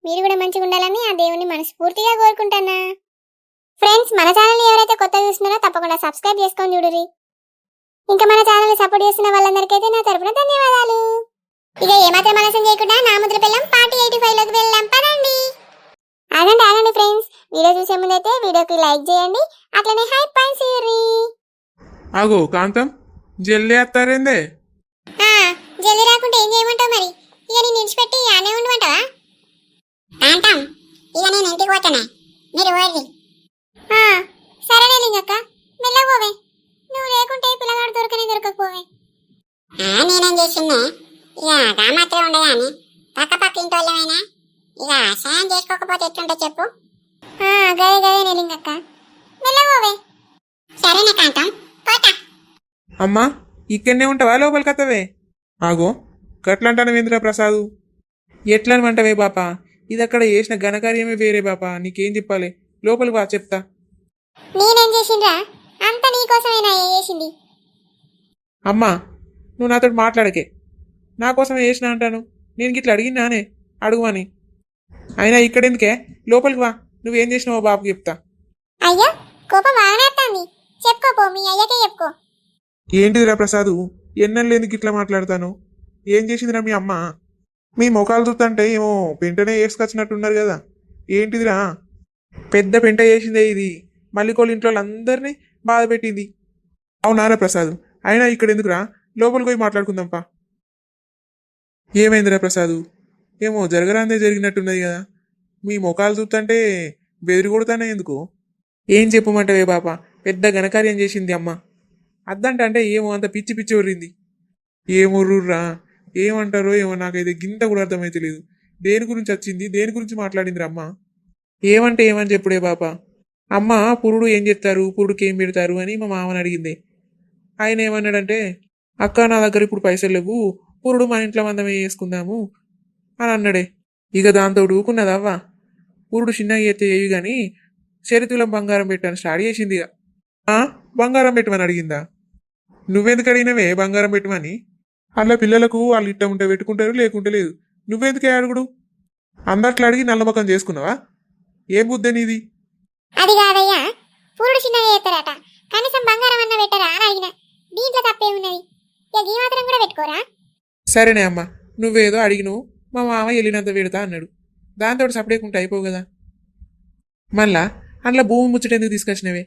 మీరు కూడా మంచిగా ఉండాలని ఆ దేవుని మనస్ఫూర్తిగా కోరుకుంటానా. ఫ్రెండ్స్, మన ఛానల్ని ఎవరైతే కొత్తగా చూస్తున్నారో తప్పకుండా సబ్స్క్రైబ్ చేసుకొని చూడుర్రి. ఇంకా మన ఛానల్ని సపోర్ట్ చేస్తున్న వాళ్ళందరికైతే నా తరపున ధన్యవాదాలు. ఇక ఏమాత్రం ఆలస్యం చేయకుండా నా ముద్ర పిల్లం పార్టీ 85లోకి వెళ్దాం పదండి. ఆగండి ఫ్రెండ్స్, వీడియో చూసే ముందైతే వీడియోకి లైక్ చేయండి, అట్లనే హై పాయింట్స్ ఇయ్యుర్రి. ఆగో కాంతం, జల్దీ అత్తారేందే? జల్దీ రాకుంటే ఏం చేయమంటావు మరి? ఇక నేను నిలిచిపెట్టి ఆనే ఉండమంటావా? కాంతం, ఇక నేను ఇంటికి పోతానే, మీరు ఓర్రి. సరేనే లింగక్క, మెల్లగా పోవే. నువ్వు లేకుంటే పిల్లగాడు దొరకకపోవే. నేనేం చేసిందే? ఇక గా మాత్రం ఉండదా అని పక్క ఇంటి వాళ్ళమైనా ఇక సాయం చేసుకోకపోతే ఎట్లుంటే చెప్పు. గదే లింగక్క, మెల్లగా పోవే. సరేనే కాంతం, పోతా. అమ్మా, ఇక్కడనే ఉంటావా లోపలికి అత్తవే? ఆగో గట్లంటానవేంద్ర ప్రసాదు, ఎట్లనమంటవే బాపా? ఇది అక్కడ చేసిన ఘనకార్యమే వేరే బాపా. నీకేం చెప్పాలి? లోపలికి వా చెప్తా. నేనేం చేసిండ్రా? అంత నీకోసమేనా చేసింది? అమ్మా, నువ్వు నాతో మాట్లాడకే. నా కోసమే చేసిన అంటాను. నేను గిట్లా అడిగినానే అడుగుమని. అయినా ఇక్కడెందుకే? లోపలికి వా, నువ్వేం చేసినావో బాబుకి చెప్తా. అయ్యో, కోపం బాగానేస్తుంది. చెప్పుకోపో, మీ అయ్యకే చెప్పుకో. ఏంటిదిరా ప్రసాదు, ఎన్నెళ్ళేందుకు ఇట్లా మాట్లాడతాను? ఏం చేసిందిరా మీ అమ్మ? మీ ముఖాలు చూస్తుంటే ఏమో పెంటనే వేసుకొచ్చినట్టున్నారు కదా. ఏంటిదిరా? పెద్ద పెంట చేసిందే ఇది. మల్లికోళ్ళ ఇంట్లో అందరినీ బాధ పెట్టింది. అవునారా ప్రసాద్? అయినా ఇక్కడ ఎందుకురా? లోపలికి పోయి మాట్లాడుకుందాంపా. ఏమైందిరా ప్రసాదు? ఏమో జరగరాందే జరిగినట్టున్నది కదా. మీ ముఖాలు చూస్తుంటే బెదిరి కొడతానే ఎందుకు? ఏం చెప్పమంటవే బాపా? పెద్ద ఘనకార్యం చేసింది అమ్మ. అద్దంటే ఏమో అంత పిచ్చి పిచ్చి వర్రింది. ఏమొర్రుర్రా, ఏమంటారో ఏమో, నాకైతే గింత కూడా అర్థమైతే లేదు. దేని గురించి వచ్చింది, దేని గురించి మాట్లాడింది అమ్మ? ఏమంటే ఏమని చెప్పుడే బాపా? అమ్మ పురుడు ఏం చెప్తారు, పురుడుకి ఏం పెడతారు అని మా మామని అడిగింది. ఆయన ఏమన్నాడంటే, అక్క నా దగ్గర ఇప్పుడు పైసలు లేవు, పురుడు మా ఇంట్లో మందమే వేసుకుందాము అని అన్నాడే. ఇక దాంతో ఊకున్నదవ్వ. పురుడు చిన్నగా ఎత్తే ఏవి కానీ చరితులం బంగారం పెట్టాను స్టార్ట్ చేసింది. ఇక బంగారం పెట్టమని అడిగిందా? నువ్వెందుకు అడిగినవే బంగారం పెట్టమని? అలా పిల్లలకు వాళ్ళు ఇట్ట ఉంటే పెట్టుకుంటారు, లేకుంటే లేదు. నువ్వెందుకే అడుగుడు? అందట్లో అడిగి నల్లమకం చేసుకున్నావా? ఏం బుద్ధే నీది? అది కాదయ్యా, పూరుడు చిన్నగా చేస్తారట, కనీసం బంగారం అన్న పెట్టరా అని అడిగిన. దీంట్లో తప్పేమున్నది? ఇక ఈ మాత్రం కూడా పెట్టుకోరా? సరేనే అమ్మ, నువ్వేదో అడిగినవు, మా మామ వెళ్ళినంత పెడతా అన్నాడు. దాంతో సపడేకుంటే అయిపోవు కదా. మళ్ళా అందులో భూమి ముచ్చట ఎందుకు తీసుకొచ్చినవే?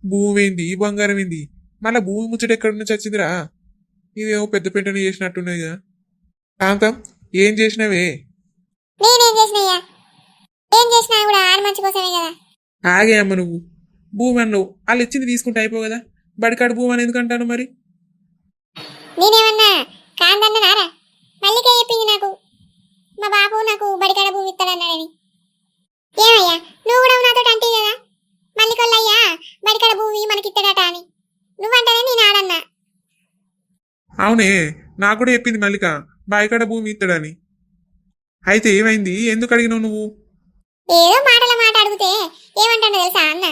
భూమి ఏంది, బంగారం ఏంది? మళ్ళా భూమి ముచ్చట ఎక్కడి నుంచి వచ్చిందిరా? ఇదేమో పెద్ద పెంటనే చేసినట్టున్నది కదా. కాంతం, ఏం చేసినవే? నేనేం చేసినయ్యా? ఏం చేసినా కూడా ఆరు మంచి కోసమే కదా. ఆగే అమ్మ, నువ్వు భూమి అన్నావు, వాళ్ళు ఇచ్చింది తీసుకుంటే అయిపోవు కదా. బడికాడు భూమి అని ఎందుకంటాను మరి? నేనేమన్నా కాందన్నారా? మల్లిక చెప్పింది నాకు, మా బాబు నాకు బడికాడ భూమి ఇస్తాడన్నాడని. ఏమయ్యా, నువ్వు కూడా నాతో అంటే కదా మల్లికొల్లయ్యా బడికాడ భూమి మనకిస్తాడట అని. నువ్వంటేనే నేను ఆడన్నా. అవునే, నాకు కూడా చెప్పింది మల్లిక బాయికాడ భూమి ఇస్తాడని. అయితే ఏమైంది? ఎందుకు అడిగినావు నువ్వు? ఏదో మాటల మాట అడిగితే ఏమంటాడో తెలుసా అన్న?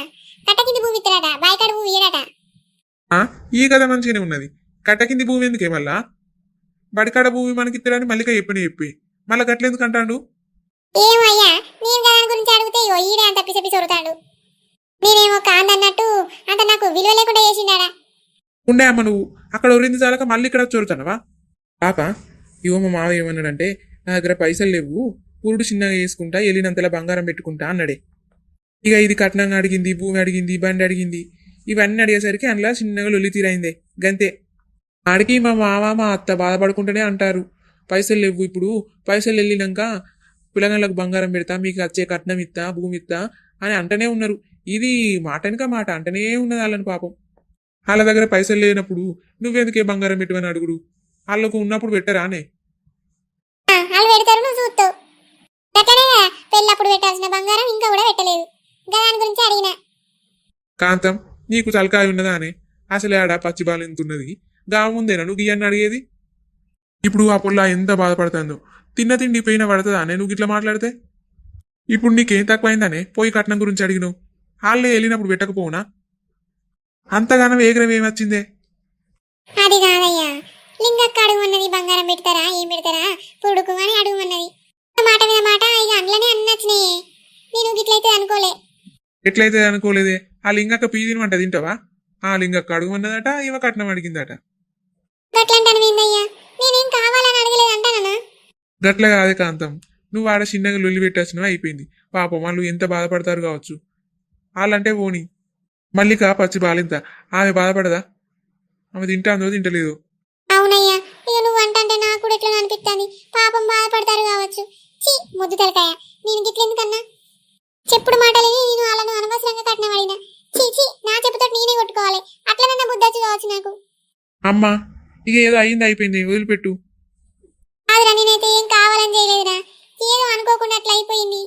కట్ట కింది భూమి ఇస్తాడట, బాయికాడ భూమి ఇయ్యడట. ఈ కథ మంచిగానే ఉన్నది. కట్టకింది భూమి ఎందుకే మళ్ళా? బడికాడ భూమి మనకిస్తాడని మల్లిక చెప్పి మళ్ళా గట్లెందుకు అంటాడు? ఏమయ్యా, నేను దాని గురించి అడిగితే ఈడే అంత పిసపి చొరుతాడు. నేనేమో కాందన్నట్టు అంత నాకు విలువ లేకుండా చేసిండాడా? ఉండే అమ్మ, నువ్వు అక్కడ ఒరింది చాలక మళ్ళీ ఇక్కడ చొరుతానవా? పాప, ఇవో మా మావ ఏమన్నాడంటే, నా దగ్గర పైసలు లేవు, పురుడు చిన్నగా వేసుకుంటా, వెళ్ళినంతలా బంగారం పెట్టుకుంటా అన్నాడే. ఇక ఇది కట్నంగా అడిగింది, భూమి అడిగింది, బండి అడిగింది. ఇవన్నీ అడిగేసరికి అందులో చిన్నగా లొల్లి తీరైందే, గంతే. ఆడికి మా మామ మా అత్త బాధపడుకుంటూనే అంటారు, పైసలు లేవు, ఇప్పుడు పైసలు వెళ్ళినాక పిల్లగాళ్ళకు బంగారం పెడతా, మీకు వచ్చే కట్నం ఇస్తా, భూమి ఇస్తా అని అంటనే ఉన్నారు. ఇది మాటనిక మాట అంటనే ఉన్నది వాళ్ళని. పాపం వాళ్ళ దగ్గర పైసలు లేనప్పుడు నువ్వెందుకే బంగారం పెట్టమని అడుగుడు? వాళ్ళకు ఉన్నప్పుడు పెట్టరానే? వాళ్ళు పెడతారు, నువ్వు చూస్తావు. గట్లనే పెళ్ళప్పుడు పెట్టాల్సిన బంగారం ఇంకా కూడా పెట్టలేదు. దాని గురించి అడిగినా. కాంతం, నీకు తలకాయ ఉన్నదా అనే? అసలే ఆడ పచ్చి బాలు ఎంత ఉన్నది, గా ముందేనా నువ్వు గీయన్ని అడిగేది? ఇప్పుడు ఆ పొల్ల ఎంత బాధపడుతుందో. తిన్న తిండి పోయినా పడుతుందా అనే నువ్వు ఇట్లా మాట్లాడితే? ఇప్పుడు నీకేం తక్కువైందనే పోయి కట్నం గురించి అడిగినావు? వాళ్ళే వెళ్ళినప్పుడు పెట్టకపోవునా? అంతగానం వేగరం ఏమొచ్చిందే? అది కాదయ్యా, లింగక్క అడుగుమన్నది బంగారం పెడతారా, ఏం పెడతారా పురుడుకు అని అడుగుమన్నది. మాట మీద మాట ఇక అందులోనే అన్ని నచ్చినాయే. నేను గిట్లయితే అనుకోలే. ఎట్లయితే అనుకోలేదే. ఆ లింగక్క పీదినమంట తింటావా? ఆ లింగక్క అడుగుమన్నదట, ఇవ కట్నం అడిగిందట. గట్లంటాను ఏందయ్యా, నేనేం కావాలని అడగలేదు అంటానా. గట్ల కాదే కాంతం, నువ్వు ఆడ చిన్నగా లొల్లి పెట్టొచ్చినా అయిపోయింది. పాపం వాళ్ళు ఎంత బాధపడతారు కావచ్చు. వాళ్ళంటే పోని. మల్లిక పచ్చి బాలింత, ఆమె బాధపడదా? ఆమె తింటాందో తింటలేదు. అవునయ్యా, ఇక నువ్వు అంటంటే నాకు కూడా ఎట్లా అనిపిస్తుంది. పాపం బాధపడతారు కావచ్చు. చీ ముద్దు తలకాయ, నేను గిట్లెందుకన్నా? చెప్పుడు మాటలని నేను వాళ్ళను అనవసరంగా కట్నం అడిగిన. చీ చీ, నా చెప్పుతో నేనే కొట్టుకోవాలి. అట్లనన్నా బుద్ధొచ్చు కావచ్చు నాకు. అమ్మా, ఇక ఏదో అయింది అయిపోయింది, వదిలిపెట్టు. కాదురా, నేనైతే ఏం కావాలని చేయలేదురా. ఏదో అనుకోకుండా అట్లా అయిపోయింది.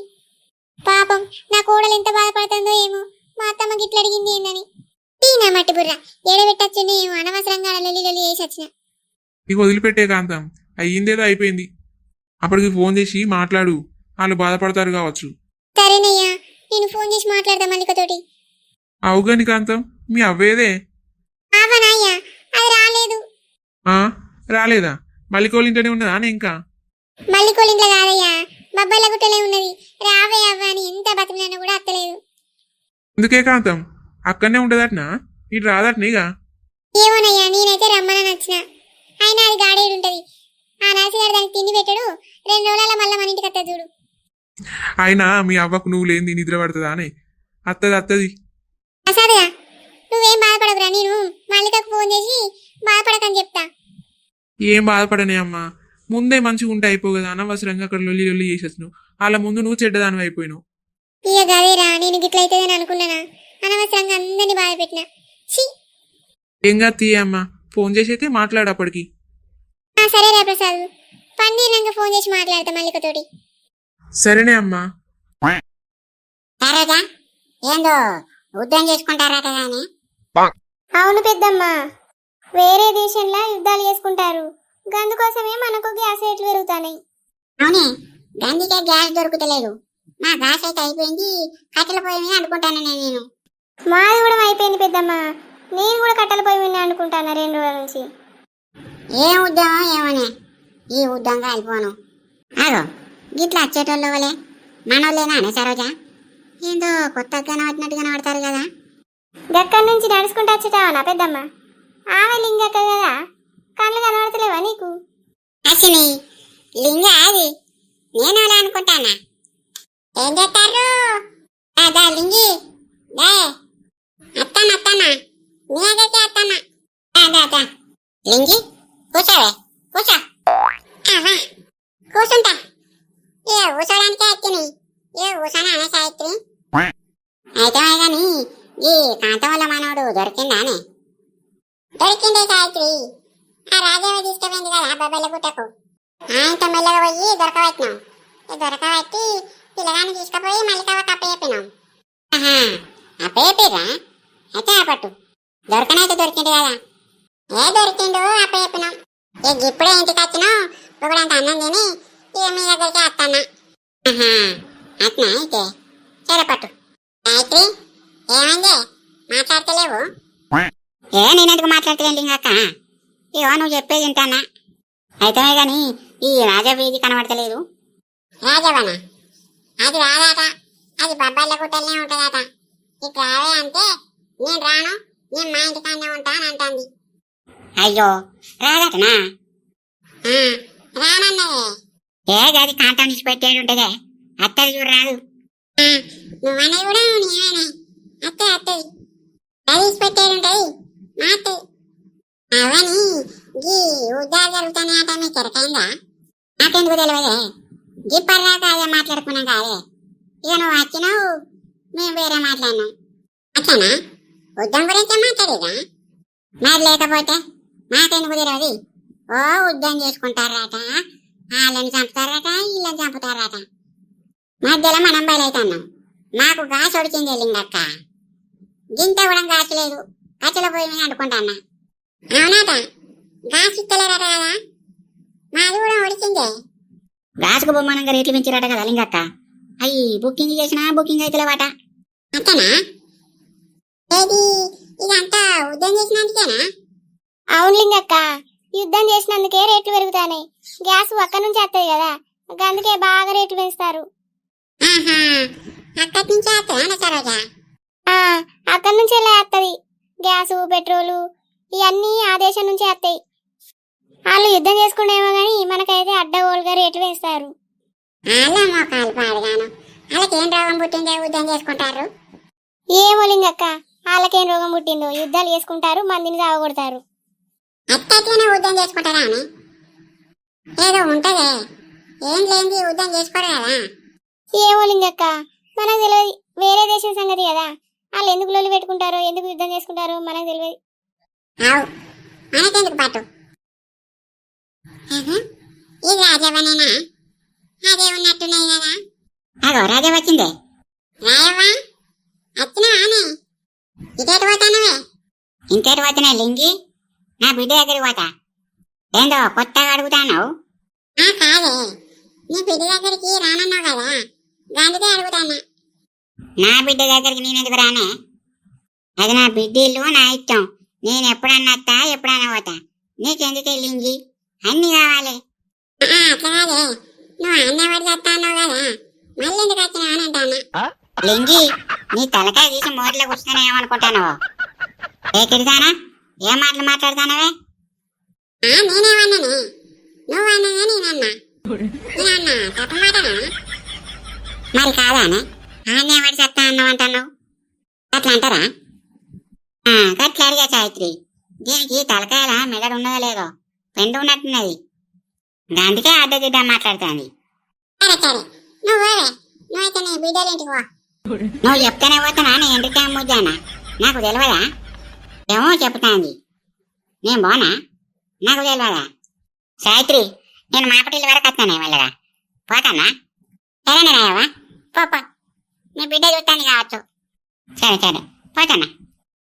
పాపం నా కోడలు ఎంత బాధపడుతుందో ఏమో. మా అత్తమ్మ గిట్ల అడిగింది ఏందని. ఈ నా మట్టి బుర్ర ఏడబెట్టచ్చుని ఏమో అనవసరంగా లొల్లి లొల్లి చేసి వచ్చిన. ఇక వదిలిపెట్టే కాంతం, అయ్యిందేదో అయిపోయింది. అప్పటికి ఫోన్ చేసి మాట్లాడు, వాళ్ళు బాధపడతారు కావచ్చు. సరేనయ్యా, నేను ఫోన్ చేసి మాట్లాడతా మల్లికతోటి. అవుగాని కాంతం, మీ అవ్వేదే. ఆవనాయ్యా, అది రాలేదు. ఆ రాలేదా? మల్లికోళ్ళ ఇంట్లోనే ఉన్నదా అని ఇంకా? మల్లికోలింట్లో కాదయ్యా, బొబ్బల గుట్టలే ఉన్నది. రావే అవ్వ అని ఎంత బతిమినా కూడా అత్తలేదు. ఎందుకే కాంతం, అక్కడనే ఉంటదట్నా? ఇటు రాదట్నిగా? ఏమోనయ్యా, నేనైతే రమ్మనని వచ్చిన. అయినా అది గాడేడుంటది. ఆ నర్సిగాడు దానికి తిండి పెట్టాడు. 2 రోజుల మళ్ళా మన ఇంటికి వస్తుంది చూడు. అయినా మీ అవ్వకు నువ్వు లేని నిద్ర పడుతుందా అని? అత్తది. అసాదుగా నువ్వేం బాధపడకురా. నేను మల్లికకు ఫోన్ చేసి బాధపడకని చెప్తా. ఏం బాధపడనే అమ్మా, ముందే మంచిగా ఉంటే అయిపో కదా. అనవసరంగా అక్కడ లొల్లి లొల్లి చేసేస్తున్నావు. వాళ్ళ ముందు నువ్వు చెడ్డదాని అయిపోయినావు. ఇక గదేరా, నేను గిట్లయితేదని అనుకున్నానా? అనవసరంగా అందరినీ బాధ పెట్టినా. ఛీ. ఏంగా తీయ అమ్మా, ఫోన్ చేసి అయితే మాట్లాడు అప్పటికి. సరేరా ప్రసాద్, పన్నీర్నంగా ఫోన్ చేసి మాట్లాడతా మల్లికతోటి. సరేనే అమ్మా. సరేగా, ఏందో యుద్ధం చేసుకుంటారట గాని. అవును పెద్దమ్మ, వేరే దేశంలో యుద్ధాలు చేసుకుంటారు. అందుకోసమే మనకు గ్యాస్ రేట్లు పెరుగుతాయి. అవునే, గందికే గ్యాస్ దొరుకుతలేదు. నా గ్యాస్ అయితే అయిపోయింది. కట్టెల పొయ్యి మీద అనుకుంటాను నేను. మాది కూడా అయిపోయింది పెద్దమ్మ. నేను కూడా కట్టెల పొయ్యి మీద అనుకుంటాను 2 రోజుల నుంచి. ఏం ఉద్యమం ఏమోనే, ఈ ఉద్దంగా అయిపోను. అగో గిట్లా వచ్చేటోళ్ళ వలే మనోళ్ళేనా అనే సరోజా? ఏందో కొత్తగా కనబడినట్టు కనబడతారు కదా. గక్కడి నుంచి నడుచుకుంటూ వచ్చేటావా పెద్దమ్మ? ఆమె లింగక్క కదా, కళ్ళు కనబడతలేవా నీకు? అసలు లింగ అది నేను అలా అనుకుంటానా? ఏం చేస్తారు? అదా లింగి దే అత్తానా నీ దగ్గరికి అత్తానా. అదా లింగి కూర్చోవే, కూర్చో. కూర్చుంటా. ఏ కూర్చోడానికే వచ్చినాయి. ఏ కూర్చొని అనే సావిత్రి. అయితే కానీ ఈ కాంతం వల్ల మనోడు దొరికిందానే? దొరికిందే సావిత్రి. ఆ రాజేవి తీసుకుపోయింది కదా బొబ్బల గుట్టకు. ఆయనతో మెల్లగా పోయి దొరకబెట్టినాం. దొరకబెట్టి పిల్లగాన్ని తీసుకుపోయి మల్లికవ్వ అప్పచెప్పినాం. అప్పచెప్పిర్రా? అయితే ఆపట్టు. దొరకనైతే దొరికింది కదా. దొరికిండు అప్పచెప్పినాం. ఇప్పుడే ఇంటికి వచ్చినాం. ఒకడంత అన్నం తిని ఇక మీ దగ్గరికి వస్తానా. అట్నా అయితే సరేపట్టు. గాయత్రి ఏమైంది, మాట్లాడతలేవు? నేనెందుకు మాట్లాడతలేను లింగక్క? ఇగో నువ్వు చెప్పేది వింటానా. అయితే గాని ఈ రాజవీధి కనబడతలేదు. రాజవనా? అది రాదాట. అది బొబ్బర్ల గుట్టలనే ఉంటదట. ఇక రావే అంటే నేను రాను, నేను మా ఇంటికాడనే ఉంటా అని అంటుంది. అయ్యో రాదటనా? రానన్నదే. గది కాంతం నుంచి పెట్టేది ఉంటదే, అత్తది చూడు రాదు. నువ్వనే కూడా నేనే అత్తది అది పెట్టేది ఉంటది మా అత్తది. అవని గీ ఉద్యోగాలు జరుగుతాయట మీకు ఎరకైందా? నాకెందుకు తెలియదే. గిప్పటిదాకా అదే మాట్లాడుకున్నాం కాదే. ఇక నువ్వు వచ్చినావు, మేము వేరే మాట్లాడినాం. అట్లనా? యుద్ధం గురించే మాట్లాడేదా? మరి లేకపోతే నాకెందుకు తెలియదు. ఓ యుద్ధం చేసుకుంటారట, వాళ్ళని చంపుతారట, వీళ్ళని చంపుతారట. మధ్యలో మనం బయలుతున్నాం. మాకు గాసు ఒడిచింది లింగక్క. గింత కూడా గాసు లేదు. కచ్చల పోయి మీద అనుకుంటాన్నా. అవునాట, గాసు ఇస్తలేరట కదా. మాది కూడా ఒడిచిందే. గాసుకు బొమ్మనంగా రేట్లు పెంచారట కదా లింగక్క. అయ్యి బుకింగ్ చేసినా బుకింగ్ అయితే వాట. అంతేనా? ఏది ఇదంతా యుద్ధం చేసినందుకేనా? అవును లింగక్క, యుద్ధం చేసినందుకే రేట్లు పెరుగుతాయి. గ్యాస్ అక్కడి నుంచి వస్తుంది కదా, అందుకే బాగా రేట్లు పెంచుతారు. ఆహా, అక్కడి నుంచే వస్తాయా సరోజా? ఆ, అక్కడి నుంచే వస్తుంది. గ్యాసు పెట్రోలు ఇవన్నీ ఆ దేశం నుంచే వస్తాయి. వాళ్ళు యుద్ధం చేసుకుంటేమో కానీ మనకైతే అడ్డగోలుగా రేట్లు వేస్తారు. వాళ్ళ మోకాలు పాడుగాను. వాళ్ళకి ఏం రోగం పుట్టిందే యుద్ధం చేసుకుంటారు? ఏమో లింగక్క, వాళ్ళకేం రోగం పుట్టిందో యుద్ధాలు చేసుకుంటారు, మందిని సాగొడతారు. అట్టట్లనే యుద్ధం చేసుకుంటారా అని ఏదో ఉంటదే. ఏం లేని యుద్ధం చేసుకోరు కదా. ఏమో లింగక్క, మనకు తెలియదు. వేరే దేశం సంగతి కదా, వాళ్ళు ఎందుకు లొల్లి పెట్టుకుంటారో ఎందుకు యుద్ధం చేసుకుంటారో మనకు తెలియదు. అవు, మనకెందుకు పట్టు. ఆహా, ఇది రాజవ్వనేనా? అదే ఉన్నట్టున్నాయి కదా. అగో రాజా వచ్చిందే. రాయవ్వా, వచ్చినావానే? ఇటేటు పోతానవే? ఇంకేటు పోతున్నా లింగి? నా బిడ్డ దగ్గరికి పోతా. ఏందో కొత్తగా అడుగుతాను? కాదే, నీ బిడ్డ దగ్గరికి రానన్నావు కదా, అందుకే అడుగుతానా. నా బిడ్డ దగ్గరికి నేనెందుకు రానే? అది నా బిడ్డ ఇల్లు, నా ఇష్టం. నేను ఎప్పుడన్నా వస్తా, ఎప్పుడన్నా పోతా. నీకెందుకే లింగి? అన్ని కావాలి. అట్లా కాదే, నువ్వు అన్నవాడు చెప్తా అన్నావు కదా, మళ్ళీ ఎందుకు వచ్చినావు అని అంటానా. లింగి, నీ తలకాయ తీసి మోట్లో కూర్చుని ఏమనుకుంటాను? ఏకిడిదానా, ఏం మాటలు మాట్లాడతానవే? నేనేమన్నానే? నువ్వు అన్నదే నేనన్నా. నేనన్నా తప్ప మాటనా? మరి కాదానే, అన్నవాడు చెప్తా అన్నావు అంటున్నావు. అట్లా అంటారా? గట్లా అడిగా సావిత్రి. దీనికి తలకాయల మెదడు ఉన్నదో లేదో పెండు ఉన్నట్టున్నది, అందుకే అడ్డదిడ్డా మాట్లాడుతుంది. సరే సరే, నువ్వైతే నీ బిడ్డలేంటికి పో. నువ్వు చెప్తానే పోతానా? నీ ఎంట్రికా ముద్దానా? నాకు తెలియదా? ఏమో చెప్తాంది, నేను పోనా? నాకు తెలియదా? సావిత్రి, నేను మాపటిల్లి వరకు వస్తానే మెల్లగా పోతానా? సరేనా రాయవా? పో, నీ బిడ్డ చూస్తాను కావచ్చు. సరే సరే, పోతానా.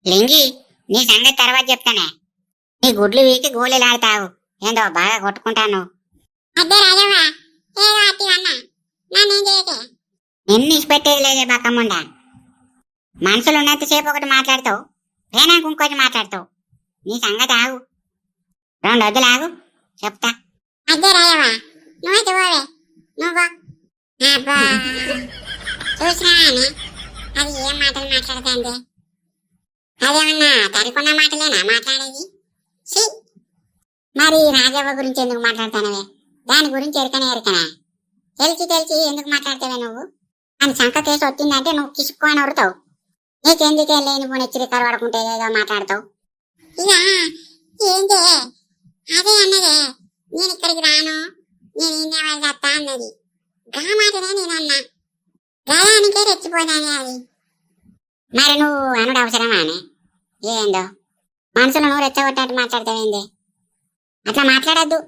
లింగి, నీ సంగతి తర్వాత చెప్తానే. నీ గుడ్లు వీకి గోళీలాడతావు, ఏందో బాగా కొట్టుకుంటాను. అదే రాజవ్వా, ఏదో అట్టివన్నా, నన్నేం చేయకే. నిన్ను ఇచ్చిపెట్టేది లేదే బక్కమ్ముండా. మనసులో ఉన్నంతసేపు ఒకటి మాట్లాడతావు, వేనాక ఇంకోటి మాట్లాడతావు. నీ సంగతి ఆగు, 2 వద్దులు ఆగు, చెప్తా. అదే రాయవా, నువ్వైతే పోవే, నువ్వు అబ్బా చూసినా అని అది ఏం మాటలు మాట్లాడుతుంది? అదేమన్నా తరికొన్న మాటలేనా మాట్లాడేది? మరి రాజవ్వ గురించి ఎందుకు మాట్లాడతానవే? దాని గురించి ఎరకనే ఎరకనా? తెలిసి ఎందుకు మాట్లాడతావే నువ్వు? అని సంఖ కేసు వచ్చిందంటే నువ్వు కిసుక్కొని వరుతావు. నీకెందుకే లేని పోనీ చిరికలు పడుకుంటే ఏదో మాట్లాడతావు. ఇక ఏంటే అదే అన్నదే, నేను ఇక్కడికి రాను, నేను ఇన్నేవాళ్ళు చెప్తా అన్నది. గా మాటనే నేనన్నా, గదానికే రెచ్చిపోతానే అది. మరి నువ్వు అనుడు అవసరమానే? ఏందో మనసులో నువ్వు రెచ్చగొట్టట్టు మాట్లాడతావేంది? అట్లా మాట్లాడద్దు.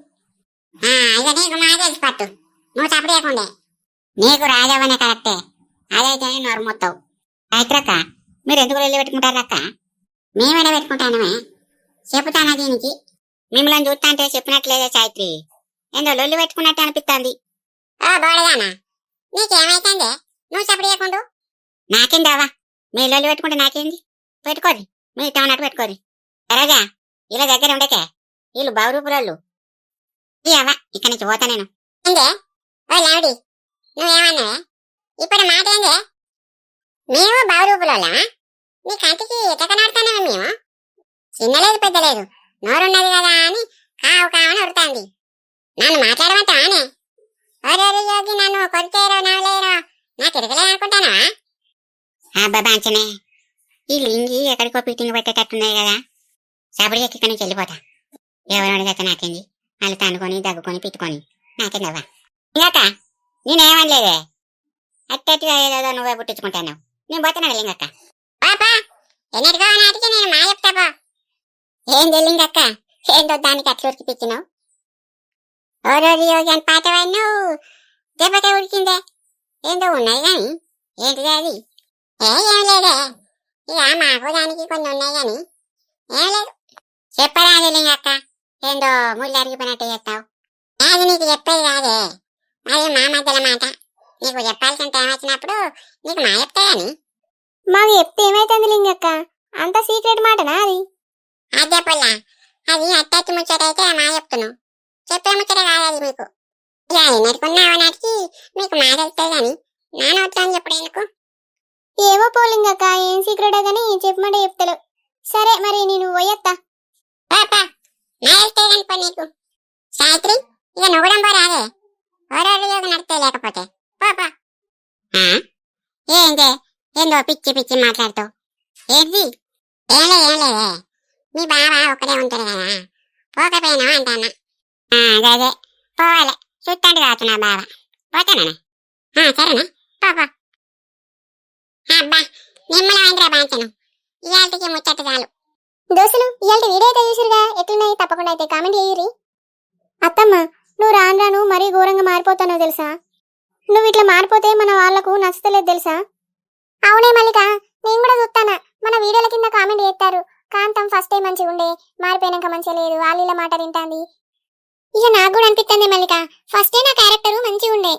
ఇక నీకు మా తెలిసి పట్టు, నువ్వు చెప్పలేకుండే. నీకు రాజవ్వనే కరెక్టే, అదైతే నోరు మొత్తావు. రైట్రక్క, మీరు ఎందుకు వెళ్ళి పెట్టుకుంటారక్క? మేమేడ పెట్టుకుంటానమే, చెప్తానా దీనికి. మిమ్మల్ని చూస్తా అంటే చెప్పినట్లేదే సావిత్రి, ఏందో లొల్లి పెట్టుకున్నట్టు అనిపిస్తుంది. బోడదానా, నీకేమైతుందే? నువ్వు చెప్పలేకుండు. నాకేందావా, మీ లొల్లి పెట్టుకుంటే నాకేంది? పెట్టుకోరి, మీ ఇష్టం అన్నట్టు పెట్టుకోరి. సరేగా, ఇలా దగ్గర ఉండకే, వీళ్ళు బౌరూపులోళ్ళు. అవ్వ, ఇక్కడి నుంచి పోతా నేను. ఏందే ఓ లావిడి, నువ్వేమన్నావే? ఇప్పుడు మాట ఏందే? మేము బౌరూపులోళ్ళా? నీ కంటికి ఎటకనాడుతానమే మేము? చిన్నలేదు పెద్దలేదు, నోరున్నది కదా అని కావని ఉరుతాంది. నన్ను మాట్లాడమంటావానే? ఓరేరు యోగి, నన్ను కొరికేరో నవలేరో నాకు తిరగలే అనుకుంటానవా? అబ్బా బాంచనే, ఈ లింగి ఎక్కడికో పీటింగ్ పెట్టేటట్టున్నాయి కదా. సబడి ఎక్కి ఇక్కడి నుంచి వెళ్ళిపోతా. ఎవరు అడిగాక నాకేంది? వాళ్ళు తనుకొని దగ్గుకొని పిట్టుకొని నాకేందవ్వా. ఇంకక్క, నేనేమనలేదే, అట్టట్టుగా ఏదో నువ్వే పుట్టించుకుంటాను. నేను పోతున్నాడు లింగక్క. పాపా, ఎన్నటికో నాటికి నేను మా చెప్తాపా. ఏం లింగక్క, ఏందో దానికి అట్లా ఉరికిపించినావు? ఓ రోజు యోగి అని పాట వాడినావు, దెబ్బకే ఉడికిందే. ఏందో ఉన్నాయి గాని ఏంటిది అది? ఏం లేదే, ఇక మాకు దానికి కొన్ని ఉన్నాయి గాని ఏం లేదు. చెప్పరాదు లింగక్క, ఏందో ముళ్ళు అరిగిపోయినట్టు చేస్తావు. అది నీకు చెప్పేది కాదే, అది మా మధ్యలో మాట. నీకు చెప్పాల్సిన టైం వచ్చినప్పుడు నీకు మా చెప్తా గాని. మాకు చెప్తే ఏమైతుంది లింగక్క, అంత సీక్రెట్ మాటనా అది? అదే పొల్లా, అది అట్టచ్చి ముచ్చటైతే మా చెప్తున్నావు, చెప్పే ముచ్చట కాదు అది మీకు. ఇక ఎన్నెట్టుకున్నావా నాటికి మీకు మాట వస్తుంది కానీ నా నోట్లో చెప్పుడు ఎందుకు? ఏమో పోలింగక్క, ఏం సీక్రెటో గానీ చెప్పమంటే చెప్తలేవు. సరే మరి నేను పోయత్తా. పాపా నా వెళ్తే కనుకో నీకు. సావిత్రి ఇక నువ్వు కూడా పోరాదే, ఓరోజు నడితే లేకపోతే పాపా. ఏందే ఏందో పిచ్చి పిచ్చి మాట్లాడుతావు? ఏంది? ఏం లేదే, మీ బావ ఒక్కడే ఉంటాడు కదా, పోకపోయినా అంటానా. అదే పోవాలి, చుట్టండి కావచ్చు నా బావ. పోతానా? సరేనా పాపా. అబ్బా నిమ్మలమైందిరా బాంచను, ఇవాళకి ముచ్చట్టు చాలు. దోస్తులు ఇయాల్టి వీడియో అయితే చూసిరుగా, ఎట్లున్నాయి తప్పకుండా అయితే కామెంట్ చేయరి. అత్తమ్మ, నువ్వు రాను రాను మరీ ఘోరంగా మారిపోతానో తెలుసా? నువ్వు ఇట్లా మారిపోతే మన వాళ్లకు నచ్చతలేదు తెలుసా? అవునే మల్లిక, నేను కూడా చూస్తానా, మన వీడియోల కింద కామెంట్ చేస్తారు, కాంతం ఫస్ట్ టైం మంచిగా ఉండే, మారిపోయినాక మంచిగా లేదు, వాళ్ళ మాట వింటాంది. ఇక నాకు కూడా అనిపిస్తుంది మల్లిక, ఫస్టే నా క్యారెక్టర్ మంచిగా ఉండే,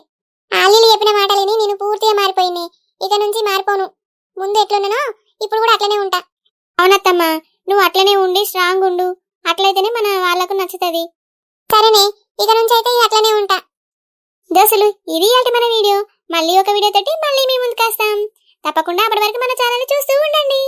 ఆలీలు చెప్పిన మాటలని నేను పూర్తిగా మారిపోయినాయి. ఇక నుంచి మారిపోను, ముందు ఎట్లున్నానో ఇప్పుడు కూడా అట్లనే ఉంటా. అవునత్తమ్మ, నువ్వు అట్లనే ఉండి స్ట్రాంగ్ ఉండు, అట్లయితేనే మన వాళ్ళకు నచ్చుతుంది. సరేనే, ఇక నుంచి అయితే అట్లనే ఉంటా. దోస్తులు ఇది అంటే మన వీడియో, మళ్ళీ ఒక వీడియో తోటి మళ్ళీ మీ ముందుకు వస్తాం. తప్పకుండా అప్పటి వరకు మన ఛానల్ చూస్తూ ఉండండి.